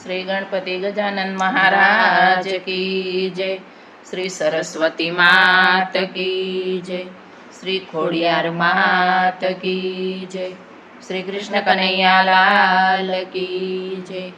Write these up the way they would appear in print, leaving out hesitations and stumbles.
श्री गणपति गजानन महाराज की जय। श्री सरस्वती मात की जय। श्री खोडियार मात की जय। श्री कृष्ण कन्हैया लाल की जय।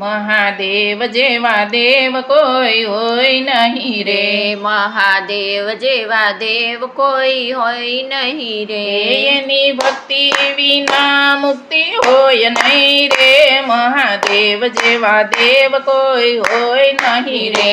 महादेव जेवा देव कोई होय नहीं रे। महादेव जेवा देव कोई होय नहीं रे। एनी भक्ति विना मुक्ति होय नहीं रे। महादेव जेवा देव कोई होय नहीं रे।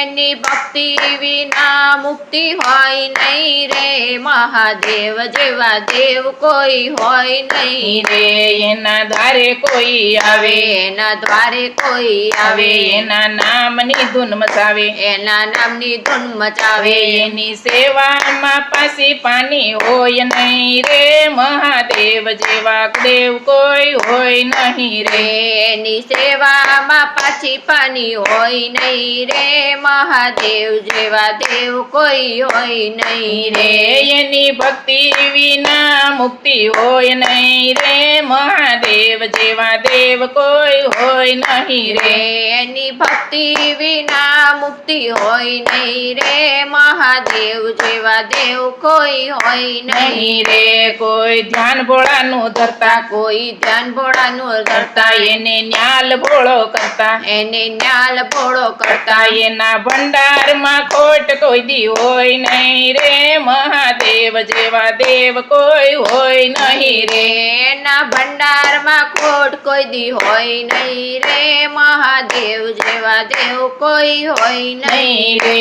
एनी भक्ति विना मुक्ति होय नहीं रे। महादेव जेवा देव कोई होय नहीं रे। एना द्वारे कोई आवे, एना द्वारे कोई आवे, एना नामनी धून मचावे, एना नामनी धून मचावे। एनी सेવામાં પાસી પાની હોય નહીં રે। મહાદેવ જેવા દેવ કોઈ હોય નહીં રે। એની સેવામાં પાછી પાની હોય નહીં રે। મહાદેવ જેવા દેવ કોઈ હોય નહીં રે। એની ભક્તિ વિના મુક્તિ હોય નહીં રે। મહાદેવ જેવા દેવ કોઈ હોય નહીં રે। એની ભક્તિ વિના મુક્તિ હોય નહીં રે। મહાદેવ જેવા દેવ કોઈ હોય નહીં રે। કોઈ ધ્યાન ભોળાનું ધરતા, કોઈ ધ્યાન ભોળાનું કરતા એને ન્યાલ ભોળો કરતા, એને ન્યાલ ભોળો કરતા એના ભંડારમાં ખોટ કોઈ દી હોય નહીં રે। મહાદેવ જેવા દેવ કોઈ હોય નહીં રે। એના ભંડારમાં ખોટ કોઈ દી હોય નહીં રે। મહાદેવ જેવા દેવ કોઈ હોય નહીં રે।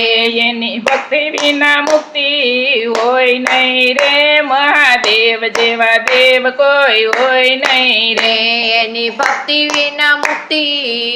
એની ભક્તિ વિના મુક્તિ હોય નહીં રે। મહાદેવ જેવા દેવ કોઈ હોય નહીં રે। એની ભક્તિ વિના મુક્તિ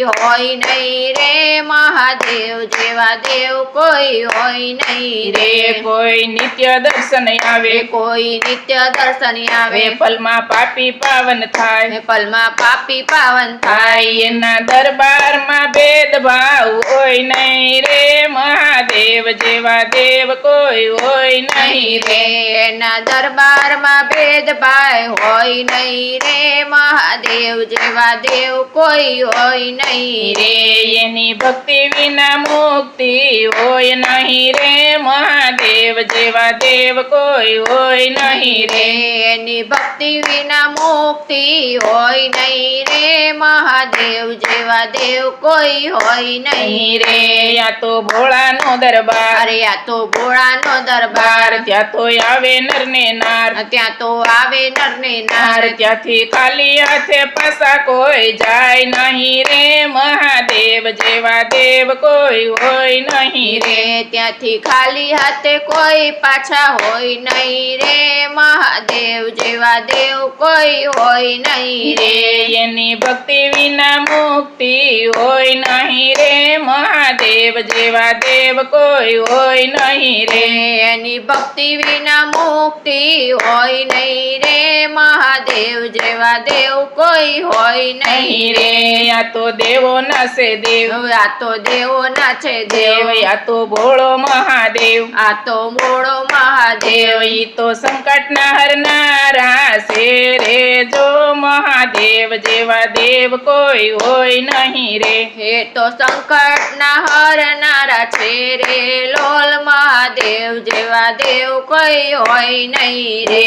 હોય નહીં રે। મહાદેવ જેવા દેવ કોઈ હોય નહીં રે। કોઈ નિત્ય દર્શન આવે, કોઈ નિત્ય દર્શન આવે, પલમાં પાપી પાવન થાય, પલમાં પાપી પાવન થાય। એના દરબારમાં ભેદભાવ હોય નહીં રે। મહાદેવ જેવા દેવ કોઈ હોય નહીં રે। એના દરબારમાં ભેદભાવ હોય નહીં રે। મહાદેવ જેવા દેવ કોઈ હોય નહીં રે। એની ભક્તિ વિના મુક્તિ હોય નહીં રે। મહાદેવ જેવા દેવ કોઈ હોય નહીં રે। એની ભક્તિ વિના મુક્તિ હોય નહીં રે। મહાદેવ જેવા દેવ કોઈ હોય નહીં રે। આ તો ભોળાનો દરબાર, આ તો ભોળાનો દરબાર, ત્યાં તો આવે નર ને નાર, ત્યાં તો આવે નર ને નાર, ત્યાંથી ખાલી હાથે પાછા કોઈ જાય નહીં રે। મહાદેવ જેવા દેવ કોઈ હોય નહીં રે। ત્યાંથી ખાલી હાથે કોઈ પાછા હોય નહીં રે। મહાદેવ જેવા દેવ કોઈ હોય નહીં રે। એની ભક્તિ વિના મુક્તિ હોય નહીં રે। મહાદેવ જેવા દેવ કોઈ હોય નહીં રે। એની ભક્તિ વિના મુક્તિ હોય નહીં રે। મહાદેવ જેવા દેવ કોઈ હોય નહીં રે। આ તો દેવો નાસે દેવ, આ તો દેવો નાચે દેવ, આ તો ભોળો મહાદેવ, આ તો ભોળો મહાદેવ, ઈ તો સંકટના હરનારા છે રે। જો મહાદેવ જેવા દેવ કોઈ હોય નહીં રે। એ તો સંકટના હરનારા છે રે। લોલ મહાદેવ જેવા દેવ કોઈ હોય નહીં રે।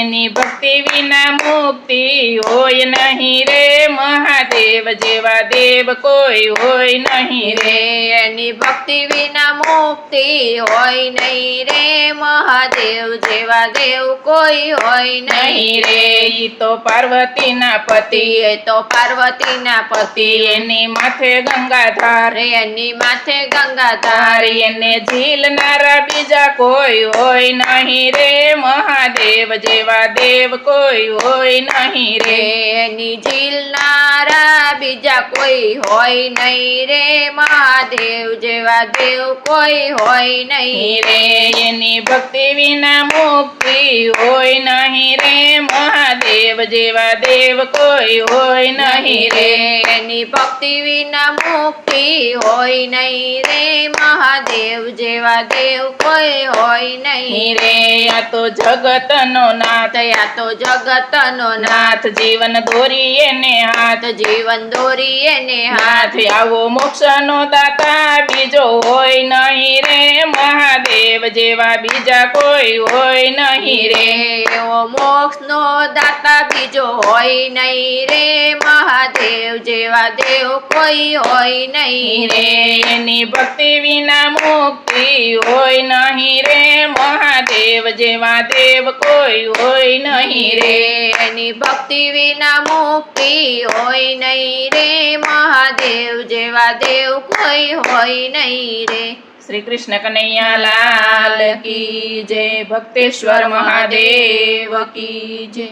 એની ભક્તિ વિના મુક્તિ હોય નહીં રે। મહાદેવ જેવા દેવ કોઈ હોય નહીં રે। એની ભક્તિ વિના મુક્તિ હોય નહીં રે। મહાદેવ જેવા દેવ કોઈ હોય નહીં રે। ઈ તો પાર્વતીના પતિ, એ તો પાર્વતીના પતિ, એની માથે ગંગાધાર, એની માથે ગંગાધાર, એને ઝીલનારા બીજા કોઈ હોય નહીં રે। મહાદેવ જેવા દેવ કોઈ હોય નહીં રે। એની ઝીલનારા બીજા કોઈ હોય નહીં નહીં રે મહાદેવ જેવા દેવ કોઈ હોય નહીં રે એની ભક્તિ વિના મુક્તિ હોય નહીં રે મહાદેવ જેવા દેવ કોઈ હોય નહીં રે એની ભક્તિ વિના મુક્તિ હોય નહીં રે મહાદેવ જેવા દેવ કોઈ હોય નહીં રે આ તો જગતનો નાથ આ તો જગતનો નાથ જીવન દોરીએ ને હાથ જીવન દોરીએ ને હાથ આવો મોક્ષનો દાતા બીજો હોય નહીં રે મહાદેવ જેવા બીજા કોઈ હોય નહીં રે એવો મોક્ષનો દાતા બીજો હોય નહીં રે મહાદેવ જેવા દેવ કોઈ હોય નહીં રે એની ભક્તિ વિના મુક્તિ હોય નહીં રે મહાદેવ જેવા દેવ કોઈ હોય નહીં રે એની ભક્તિ વિના મુક્તિ હોય નહીં રે મહાદેવ જેવા દેવ કોઈ હોય નહીં રે શ્રી કૃષ્ણ કનૈયા લાલ કી જય ભક્તેશ્વર મહાદેવ કી જય.